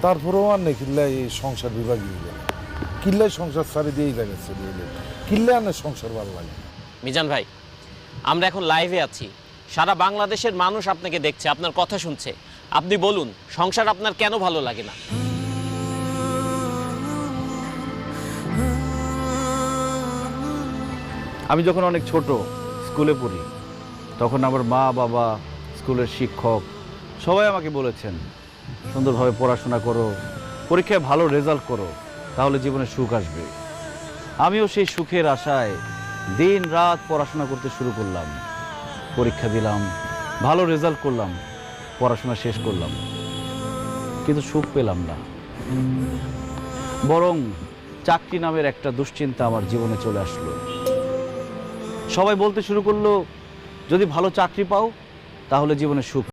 তারপরেও আর নেই কিল্লায় এই সংসার বিভাগী হয়ে গেল, কিল্লায় সংসার সারি দিয়েই লাগাচ্ছে কিল্লায় আনে সংসার ভালো লাগে। মিজান ভাই, আমরা এখন লাইভে আছি, সারা বাংলাদেশের মানুষ আপনাকে দেখছে, আপনার কথা শুনছে। আপনি বলুন, সংসার আপনার কেন ভালো লাগে না? আমি যখন অনেক ছোট স্কুলে পড়ি, তখন আমার মা বাবা, স্কুলের শিক্ষক সবাই আমাকে বলেছেন, সুন্দরভাবে পড়াশোনা করো, পরীক্ষায় ভালো রেজাল্ট করো, তাহলে জীবনে সুখ আসবে। আমিও সেই সুখের আশায় দিন রাত পড়াশোনা করতে শুরু করলাম। পরীক্ষা দিলাম, ভালো রেজাল্ট করলাম, পড়াশোনা শেষ করলাম, কিন্তু সুখ পেলাম না। বরং চাকরি নামের একটা দুশ্চিন্তা আমার জীবনে চলে আসলো। সবাই বলতে শুরু করলো, যদি ভালো চাকরি পাও তাহলে জীবনে সুখ।